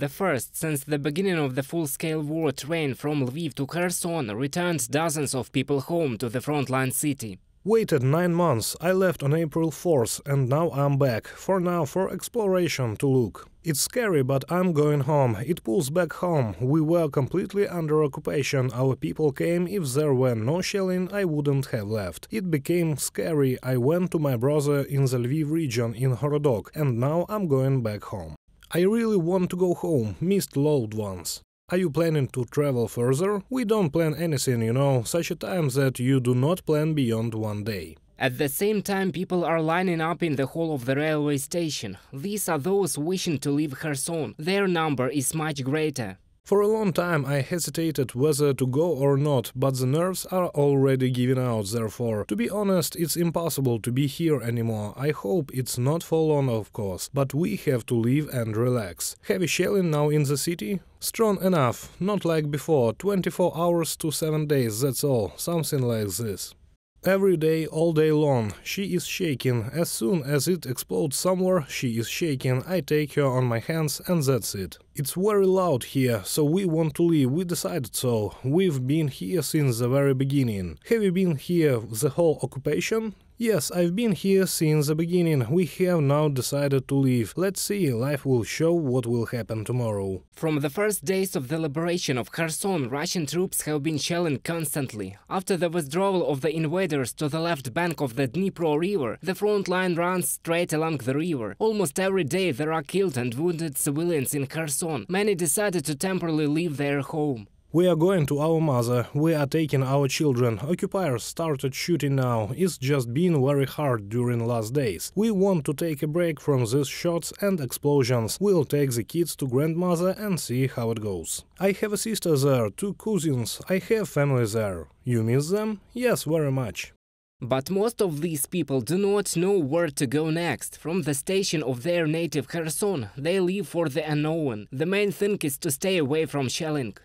the first since the beginning of the full-scale war train from Lviv to Kherson, returned dozens of people home to the frontline city. Waited 9 months, I left on April 4th and now I'm back, for now for exploration to look. It's scary, but I'm going home, it pulls back home, we were completely under occupation, our people came, if there were no shelling I wouldn't have left. It became scary, I went to my brother in the Lviv region in Horodok and now I'm going back home. I really want to go home, missed loved ones. Are you planning to travel further? We don't plan anything, you know, such a time that you do not plan beyond 1 day. At the same time, people are lining up in the hall of the railway station. These are those wishing to leave Kherson. Their number is much greater. For a long time I hesitated whether to go or not, but the nerves are already giving out, therefore. To be honest, it's impossible to be here anymore. I hope it's not for long, of course, but we have to leave and relax. Heavy shelling now in the city? Strong enough, not like before, 24 hours to 7 days, that's all, something like this. Every day, all day long, she is shaking. As soon as it explodes somewhere, she is shaking. I take her on my hands and that's it. It's very loud here, so we want to leave, we decided so. We've been here since the very beginning. Have you been here the whole occupation? Yes, I've been here since the beginning. We have now decided to leave. Let's see, life will show what will happen tomorrow. From the first days of the liberation of Kherson, Russian troops have been shelling constantly. After the withdrawal of the invaders to the left bank of the Dnipro river, the front line runs straight along the river. Almost every day there are killed and wounded civilians in Kherson. Many decided to temporarily leave their home. We are going to our mother, we are taking our children. Occupiers started shooting now, it's just been very hard during last days. We want to take a break from these shots and explosions. We'll take the kids to grandmother and see how it goes. I have a sister there, 2 cousins, I have family there. You miss them? Yes, very much. But most of these people do not know where to go next. From the station of their native Kherson, they leave for the unknown. The main thing is to stay away from shelling.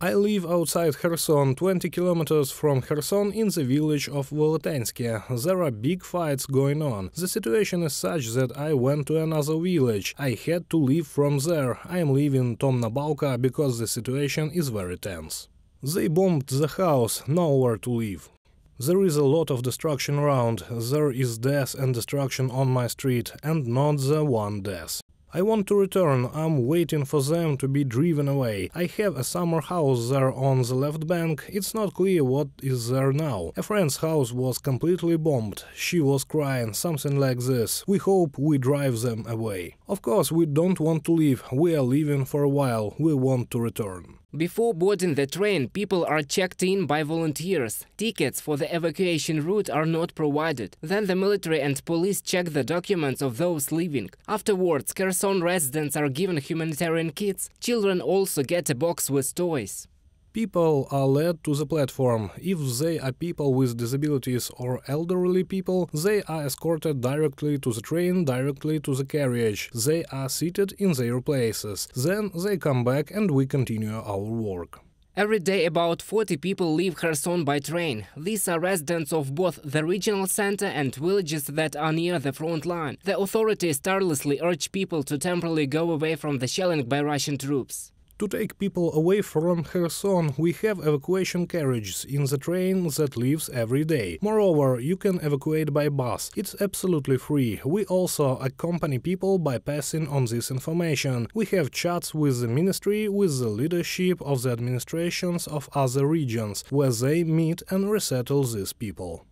I live outside Kherson, 20 kilometers from Kherson, in the village of Volotenske. There are big fights going on. The situation is such that I went to another village. I had to leave from there. I am leaving Tomna Balka because the situation is very tense. They bombed the house, nowhere to live. There is a lot of destruction around. There is death and destruction on my street, and not the one death. I want to return, I'm waiting for them to be driven away. I have a summer house there on the left bank, it's not clear what is there now. A friend's house was completely bombed, she was crying, something like this. We hope we drive them away. Of course, we don't want to leave, we are leaving for a while, we want to return. Before boarding the train, people are checked in by volunteers. Tickets for the evacuation route are not provided. Then the military and police check the documents of those leaving. Afterwards, Kherson residents are given humanitarian kits. Children also get a box with toys. People are led to the platform. If they are people with disabilities or elderly people, they are escorted directly to the train, directly to the carriage. They are seated in their places. Then they come back and we continue our work. Every day about 40 people leave Kherson by train. These are residents of both the regional center and villages that are near the front line. The authorities tirelessly urge people to temporarily go away from the shelling by Russian troops. To take people away from Kherson, we have evacuation carriages in the train that leaves every day. Moreover, you can evacuate by bus. It's absolutely free. We also accompany people by passing on this information. We have chats with the ministry, with the leadership of the administrations of other regions, where they meet and resettle these people.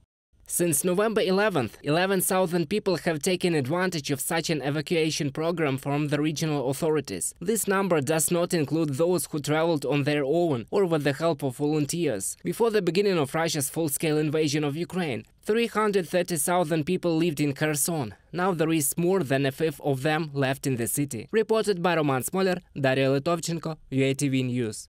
Since November 11th, 11,000 people have taken advantage of such an evacuation program from the regional authorities. This number does not include those who traveled on their own or with the help of volunteers. Before the beginning of Russia's full-scale invasion of Ukraine, 330,000 people lived in Kherson. Now there is more than a fifth of them left in the city. Reported by Roman Smoler, Daria Litovchenko, UATV News.